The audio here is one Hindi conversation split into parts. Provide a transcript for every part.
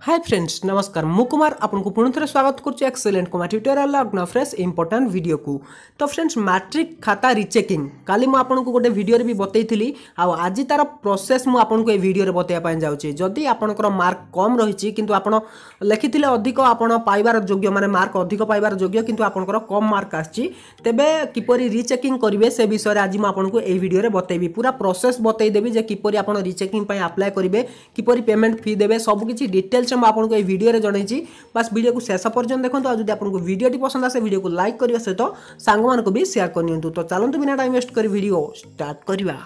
हाय फ्रेंड्स नमस्कार मु कुमार आपको पुणी थे स्वागत करुच्ची एक्सेलेंट कुमार ट्यूटोरियल अग्न फ्रेश इंपोर्टेंट वीडियो को। तो फ्रेंड्स मैट्रिक खाता रिचेकिंग काली मु आपको गोटे वीडियो भी बतई आज तार प्रोसेस मु आपको ये वीडियो बताइए जाऊँगी। जदि आपंकर मार्क कम रही किंतु आप लिखी अधिक आप पाइबार योग्य माने मार्क अधिक पाइबार योग्य किंतु आपंकर कम मार्क आछि तेबे किपरि रिचेकिंग करेंगे से विषय आज मुझे ये वीडियो बतैबी पूरा प्रोसेस बतईदेवी जे किपरि आप रिचेकिंग अप्लाई करेंगे किपरि पेमेंट फी देवे सबकि डिटेल्स मैं आपको ये वीडियो जनई बस वीडियो को शेष पर्यटन देखो। आज आपको वीडियो पसंद आसे वीडियो को लाइक करने सहित सांग मानक भी शेयर करनी। तो चलते बिना टाइम वेस्ट कर वीडियो स्टार्ट करवा।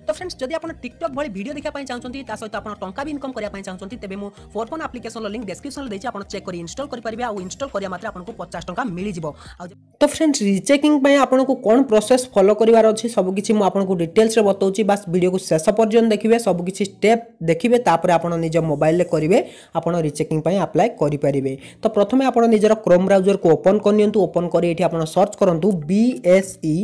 तो फ्रेंड्स जदि आप टिकटॉक भली वीडियो देखा चाहते सहित आप टंका भी इनकम करने चाहते तेज मो four phone application link description देती आप चेक कर इंस्टॉल करेंगे और इंस्टॉल करिया मात्र आपको 50 टंका मिल जाए। तो फ्रेंड्स रिचेकिंग आपको कौन प्रोसेस फॉलो करार अच्छी सबकि मुझे डिटेल्स बताऊँ बस वीडियो को शेष पर्यटन देखिए सबकि स्टेप देखिए तापर आप निज मोबाइल करेंगे आप रिचेकिंग अप्लाई करेंगे। तो प्रथम आप निजर क्रोम ब्राउजर को ओपन करनी ओपन कर सर्च करूँ BSE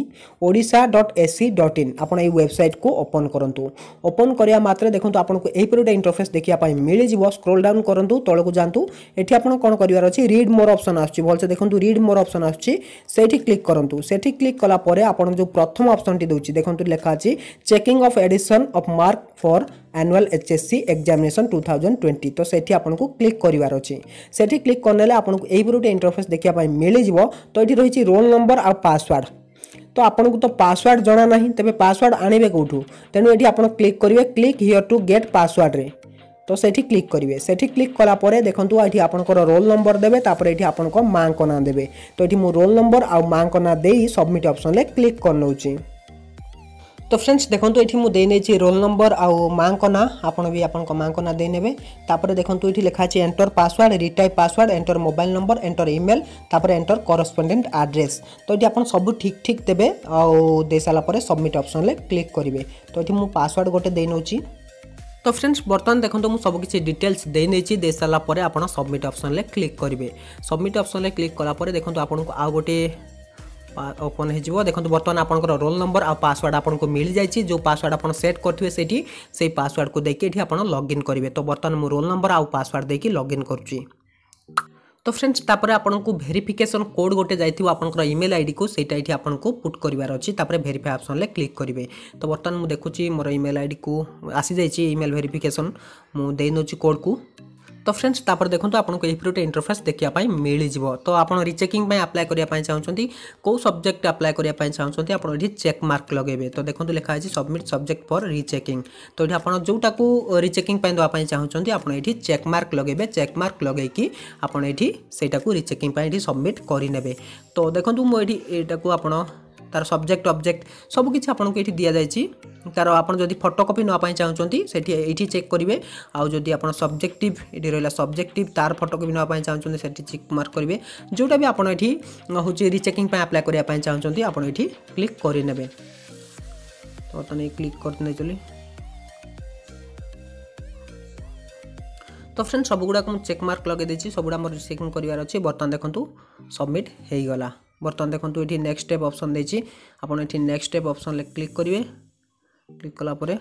odisha.ac.in आप वेबसाइट को ओपन करंतु। ओपन करिया मात्रे देखंतु आपनको एही पर इंटरफेस देखिया पाई मिलि जिवो। स्क्रॉल डाउन करंतु तळ को जानतु एठी आपण कोन करिवार अछि रीड मोर ऑप्शन आछि भलसे देखंतु रीड मोर ऑप्शन आछि सेठी क्लिक करंतु। सेठी क्लिक कला परे आपण जो प्रथम ऑप्शन टी दोछि देखंतु लेखा अछि checking of addition of mark for annual HSC examination 2020। तो सेठी आपनको क्लिक करिवार अछि सेठी क्लिक करनेले आपनको एही पर इंटरफेस देखिया पाई मिलि जिवो। तो एठी रहिछि रोल नंबर आ पासवर्ड। तो आपको तो पासवर्ड जना ना तेरे पासवर्ड आणवे कौटू तेणु ये आप क्लिक करेंगे click here to get password रे। तो सेठी क्लिक करेंगे सेठी क्लिक कला परे देखंतु ये आपनकर रोल नंबर देबे तापर ये आपनक मां को ना देबे। तो ये मो रोल नंबर आ मां को ना देई सबमिट ऑप्शन ले क्लिक कर नउची। तो फ्रेंड्स देखंतु एठी मु देई नेछि रोल नंबर आ मां को ना आपण भी आपन को मां को ना देई नेबे। तापर देखंतु एठी लिखा अछि enter password retype password enter mobile number enter email तापर एंटर कॉरेस्पोंडेंट एड्रेस। तो एठी आपन सब ठीक ठीक देबे आ दे साला परे सबमिट ऑप्शन ले क्लिक करिवे। तो एठी मु पासवर्ड गोटे देई नउची। तो फ्रेंड्स बर्तमान देखो मुझे सबकि डिटेल्स दे नहीं दे सारापर आप सबमिट ऑप्शन ले क्लिक करेंगे। सबमिट ऑप्शन ले क्लिक कलापर देखो आपको आउ गोटे ओपन हो देखो बर्तमान आपंकर रोल नंबर आ पासवर्ड आपको मिल जाए जो पासवर्ड आप सेट करेंगे से पासवर्ड को देखिए आप लॉगिन करेंगे। तो बर्तमान मु रोल नंबर आ पासवर्ड देकी लॉगिन करुँची। तो फ्रेंड्स तापर आपको वेरिफिकेशन कोड गोटे जाइथिबो आपनकर ईमेल आईडी को सेटा एठी आपनको पुट करिवार अछि तापर वेरीफाई ऑप्शन ले क्लिक करिवे। तो बर्तमान मु देखुची मोर ईमेल आईडी को आसी जाइछि ईमेल वेरिफिकेशन मु देइ नोची कोड को। तो फ्रेंड्स तापर देखो आपको यही गोटे इंटरफेस देखिया पाई मिल जिवो। तो आप रिचेकिंग अप्लाई करिया चाहते कौ सब्जेक्ट अप्लाई करिया चाहते आप चेक मार्क लगेबे। तो देखो लिखा है सबमिट सब्जेक्ट फॉर रिचेकिंग। तो ये आप जोटा को रिचेकिंग दवाई चाहते आप चेक मार्क लगेबे चेक मार्क लगेकी आप सेटा को रिचेकिंग सबमिट करेंगे। तो देखो मुझे को आप तार सब्जेक्ट ऑब्जेक्ट सबकि आपको ये दि जाइए तार आप जब फोटोकॉपी नापी चाहते से चेक करेंगे। आउ जदि आप सब्जेक्टिव ये रहा सब्जेक्टिव तार फोटोकॉपी नापी चाहते से चेक मार्क करेंगे जोटा भी आप हूँ रिचेकिंग अप्लाई करने चाहते आप क्लिक करेंगे। तो क्लिक करते चली। तो फ्रेंड्स सबुगुड़ा को चेक मार्क लगे देछि सबुड़ा मोर रिचेकिंग करिवार अछि। बर्तमान देखंतु सबमिट हे गला। बर्तमान देखंतु एठी नेक्स्ट स्टेप ऑप्शन देछि आपण एठी नेक्स्ट स्टेप ऑप्शन ले क्लिक करिवे। क्लिक कला परे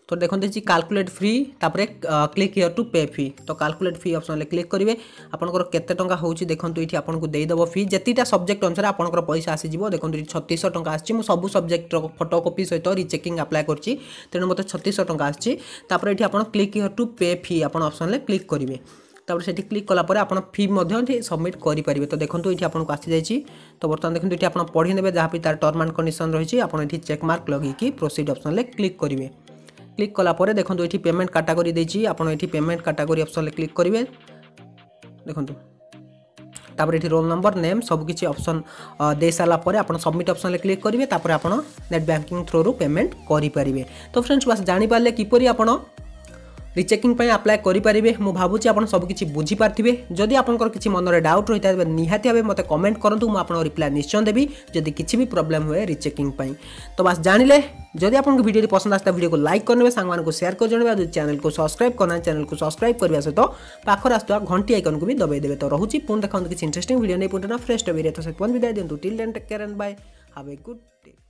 तो देखो देछि कैलकुलेट फ्री तापर क्लिक हियर टू पे फी। तो कैलकुलेट फी ऑप्शन ले क्लिक करिवे आपनकर केते टंका होउछि देखंतु एठी आपनको देइ दबो फी जतिटा सब्जेक्ट अनुसार आपनकर पैसा आसी जिवो। देखंतु 3600 टंका आछि मु सब सब्जेक्ट रो फोटोकॉपी सहित रिचेकिंग अप्लाई करछि तेनु मते 3600 टंका आछि। तापर एठी आपण क्लिक हियर टू पे फी आपण ऑप्शन ले क्लिक करिवे। तापर सेठी क्लिक कला परे आपण फी मध्ये सबमिट करि परिबे। तो देखंतु एठी आपनको आसी जाइछि। तो बर्तमान देखंतु एठी आपण पढि नेबे जहा भी तार टर्म एंड कंडीशन रहिछि आपण एठी चेक मार्क लगी कि प्रोसीड ऑप्शन ले क्लिक करिवे। क्लिक कला परे देखंतु एठी पेमेंट कैटेगरी देछि आपण एठी पेमेंट कैटेगरी ऑप्शन ले क्लिक करिवे। देखंतु तापर एठी रोल नंबर नेम सबकि ऑप्शन दे साला परे आपण सबमिट ऑप्शन ले क्लिक करिवे तापर आपण नेट बैंकिंग थ्रू रू पेमेंट करि परिबे। तो फ्रेंड्स बस जानि पाले किपरि आपण रिचेकिंग अप्लाई करेंगे। मु भावुची आप सबकि बुझीपारे जदि आपंकर किसी मन में डाउट रही है निहाती भाव मत कमेंट करूँ मुझे रिप्लाई निश्चय देवी जदि किसी भी प्रॉब्लम हुए रिचेकिंग। तो बस जानिले जदि आपको वीडियो पसंद आसता वीडियो को लाइक करने सांग को शेयर कर जन चैनल को सब्सक्राइब करना चैनल को सब्सक्राइब करने सहित पाखर आसुवा घंटी आइकन को भी दबाई देवे। तो रोचे पुणी देखा किसी इंटरेस्टिंग वीडियो नहीं पुणी फ्रेश टॉपिक तो से विदाय दिंतु till then take care and bye have a good day.